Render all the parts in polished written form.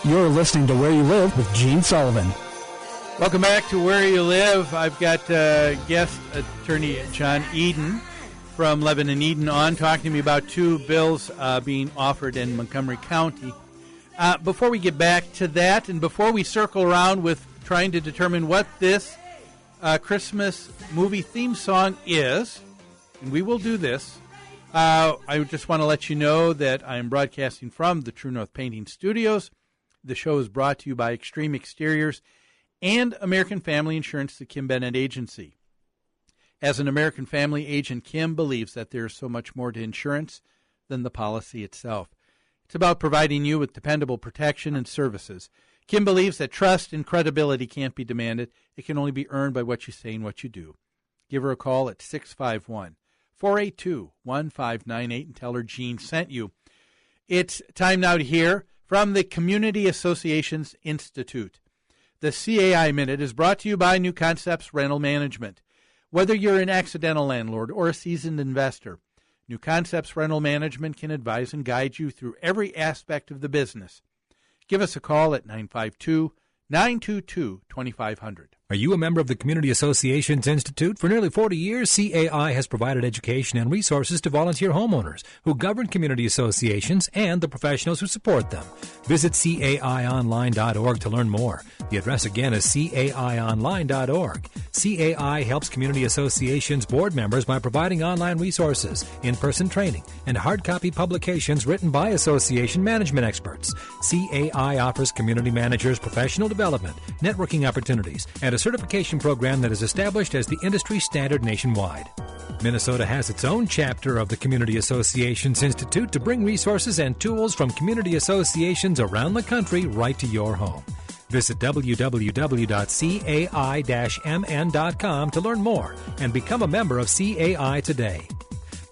You're listening to Where You Live with Gene Sullivan. Welcome back to Where You Live. I've got guest attorney John Eden from Lebanon Eden on talking to me about two bills being offered in Montgomery County. Before we get back to that and before we circle around with trying to determine what this Christmas movie theme song is, and we will do this, I just want to let you know that I am broadcasting from the True North Painting Studios. The show is brought to you by Extreme Exteriors and American Family Insurance, the Kim Bennett Agency. As an American family agent, Kim believes that there is so much more to insurance than the policy itself. It's about providing you with dependable protection and services. Kim believes that trust and credibility can't be demanded. It can only be earned by what you say and what you do. Give her a call at 651-482-1598 and tell her Gene sent you. It's time now to hear from the Community Associations Institute. The CAI Minute is brought to you by New Concepts Rental Management. Whether you're an accidental landlord or a seasoned investor, New Concepts Rental Management can advise and guide you through every aspect of the business. Give us a call at 952-922-2500. Are you a member of the Community Associations Institute? For nearly 40 years, CAI has provided education and resources to volunteer homeowners who govern community associations and the professionals who support them. Visit caionline.org to learn more. The address again is caionline.org. CAI helps community associations board members by providing online resources, in-person training, and hard copy publications written by association management experts. CAI offers community managers professional development, networking opportunities, and a certification program that is established as the industry standard nationwide. Minnesota has its own chapter of the Community Associations Institute to bring resources and tools from community associations around the country right to your home. Visit www.cai-mn.com to learn more and become a member of CAI today.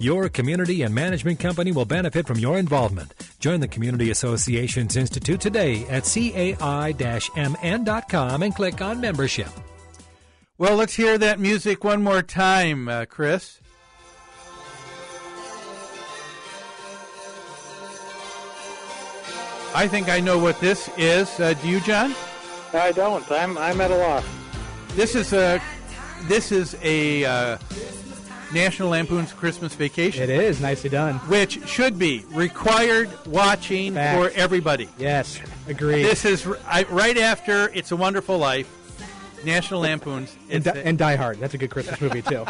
Your community and management company will benefit from your involvement. Join the Community Associations Institute today at cai-mn.com and click on membership. Well, let's hear that music one more time, Chris. I think I know what this is. Do you, John? I don't. I'm at a loss. This is a National Lampoon's Christmas Vacation. It is. Nicely done. Which should be required watching for everybody. Yes, agreed. This is right after It's a Wonderful Life, National Lampoon's. And Die Hard. That's a good Christmas movie, too.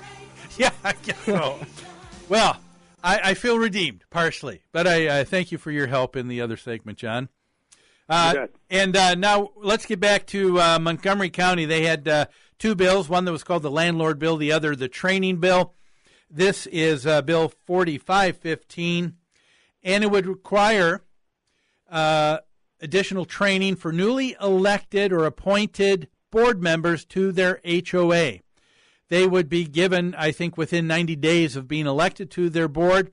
Yeah, I guess so. Well, I feel redeemed, partially. But I thank you for your help in the other segment, John. And now let's get back to Montgomery County. They had two bills, one that was called the Landlord Bill, the other the Training Bill. This is Bill 4515, and it would require additional training for newly elected or appointed board members to their HOA. They would be given, I think, within 90 days of being elected to their board,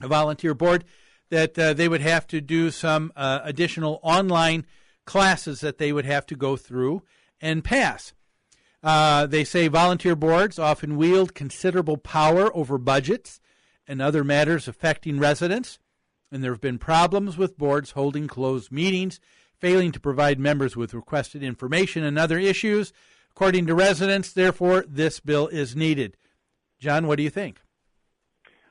a volunteer board, that they would have to do some additional online classes that they would have to go through and pass. They say volunteer boards often wield considerable power over budgets and other matters affecting residents, and there have been problems with boards holding closed meetings, failing to provide members with requested information and other issues. According to residents, therefore, this bill is needed. John, what do you think?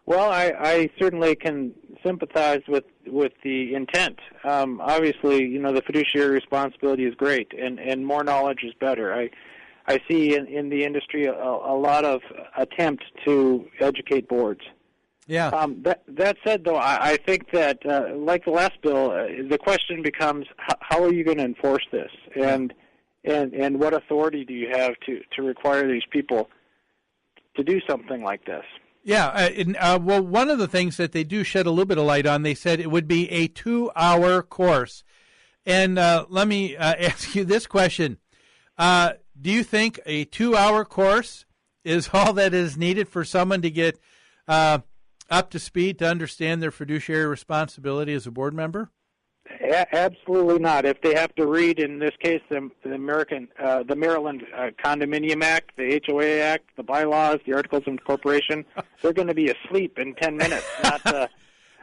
Well, I certainly can sympathize with the intent. Obviously, the fiduciary responsibility is great, and more knowledge is better. I see in the industry a lot of attempt to educate boards. Yeah. That said, though, I think that, like the last bill, the question becomes, how are you going to enforce this? And what authority do you have to require these people to do something like this? Yeah. Well, one of the things that they do shed a little bit of light on, they said it would be a 2-hour course. And let me ask you this question. Do you think a 2-hour course is all that is needed for someone to get up to speed to understand their fiduciary responsibility as a board member? Absolutely not. If they have to read, in this case, the Maryland Condominium Act, the HOA Act, the bylaws, the Articles of Incorporation, they're going to be asleep in 10 minutes.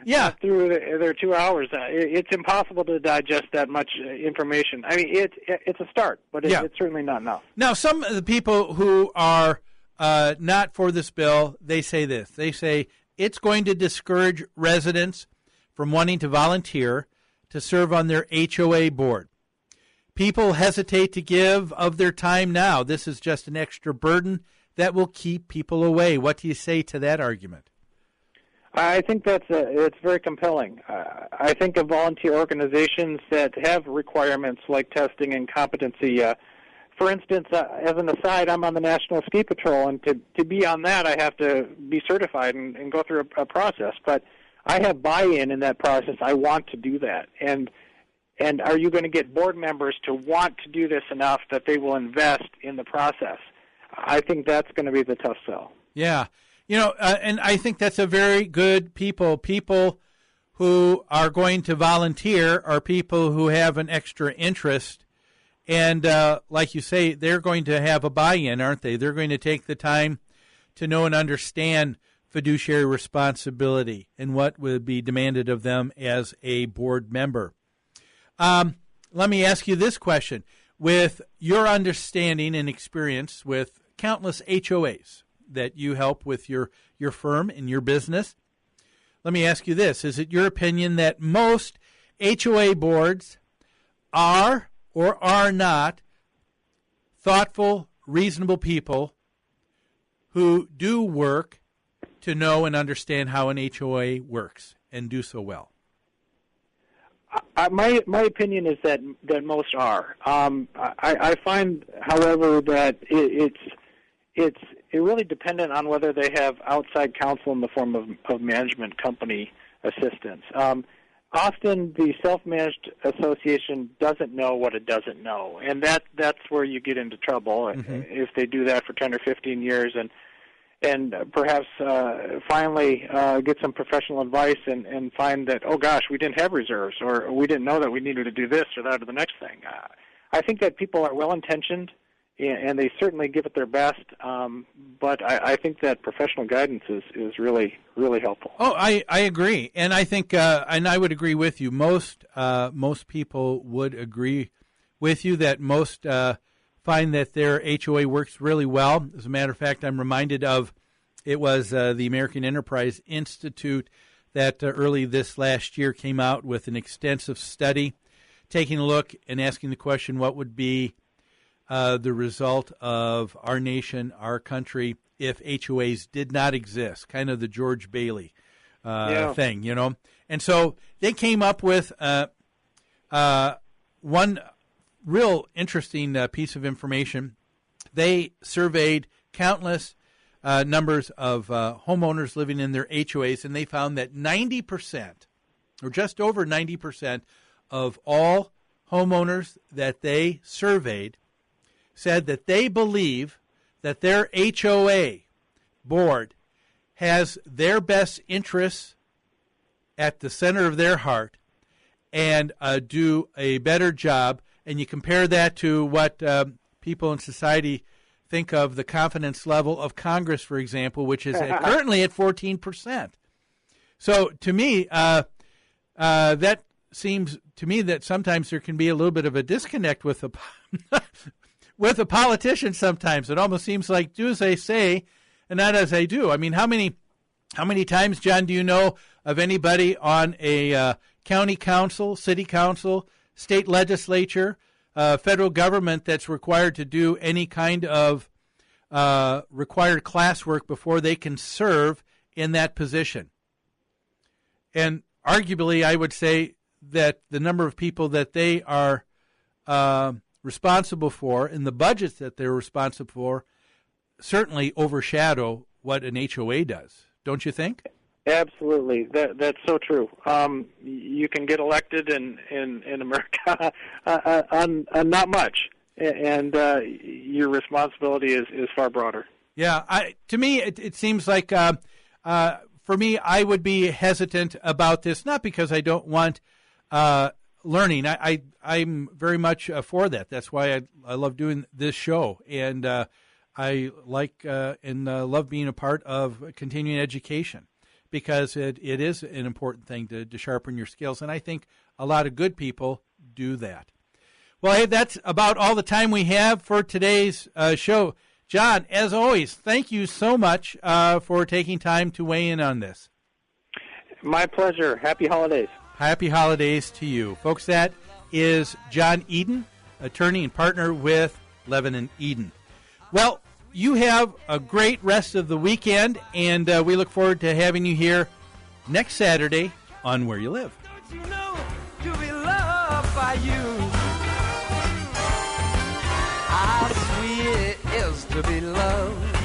Yeah. through their 2 hours. It's impossible to digest that much information. I mean, it's a start, but it's certainly not enough. Now, some of the people who are not for this bill, they say this. They say it's going to discourage residents from wanting to volunteer to serve on their HOA board. People hesitate to give of their time now. This is just an extra burden that will keep people away. What do you say to that argument? I think it's very compelling. I think of volunteer organizations that have requirements like testing and competency. For instance, as an aside, I'm on the National Ski Patrol, and to be on that, I have to be certified and go through a process. But I have buy-in in that process. I want to do that. And are you going to get board members to want to do this enough that they will invest in the process? I think that's going to be the tough sell. Yeah. And I think that's a very good people. People who are going to volunteer are people who have an extra interest. And like you say, they're going to have a buy-in, aren't they? They're going to take the time to know and understand fiduciary responsibility and what would be demanded of them as a board member. Let me ask you this question. With your understanding and experience with countless HOAs that you help with your firm and your business, let me ask you this. Is it your opinion that most HOA boards are or are not thoughtful, reasonable people who do work to know and understand how an HOA works and do so well? My opinion is that most are. I find, however, that it's really dependent on whether they have outside counsel in the form of management company assistance. Often the self-managed association doesn't know what it doesn't know, and that's where you get into trouble if they do that for 10 or 15 years and perhaps finally get some professional advice and find that, oh gosh, we didn't have reserves, or we didn't know that we needed to do this or that or the next thing. I think that people are well-intentioned, and they certainly give it their best, but I think that professional guidance is really, really helpful. Oh, I agree, and I think, and I would agree with you. Most people would agree with you that most find that their HOA works really well. As a matter of fact, I'm reminded of it was the American Enterprise Institute that early this last year came out with an extensive study, taking a look and asking the question, what would be the result of our nation, our country, if HOAs did not exist, kind of the George Bailey thing, And so they came up with one real interesting piece of information. They surveyed countless numbers of homeowners living in their HOAs, and they found that 90%, or just over 90%, of all homeowners that they surveyed said that they believe that their HOA board has their best interests at the center of their heart and do a better job. And you compare that to what people in society think of the confidence level of Congress, for example, which is currently at 14%. So to me, that seems to me that sometimes there can be a little bit of a disconnect with a politician sometimes. It almost seems like do as they say and not as they do. I mean, how many times, John, do you know of anybody on a county council, city council, state legislature, federal government that's required to do any kind of required classwork before they can serve in that position? And arguably, I would say that the number of people that they are responsible for and the budgets that they're responsible for certainly overshadow what an HOA does. Don't you think? Absolutely, that's so true. You can get elected in America on not much, and your responsibility is far broader. Yeah, to me, it seems like for me, I would be hesitant about this, not because I don't want learning. I'm very much for that. That's why I love doing this show, and I like and love being a part of continuing education. because it is an important thing to sharpen your skills. And I think a lot of good people do that. Well, hey, that's about all the time we have for today's show. John, as always, thank you so much for taking time to weigh in on this. My pleasure. Happy holidays. Happy holidays to you. Folks, that is John Eden, attorney and partner with Levin and Eden. Well, you have a great rest of the weekend, and we look forward to having you here next Saturday on Where You Live. Don't you know to be loved by you? How sweet it is to be loved.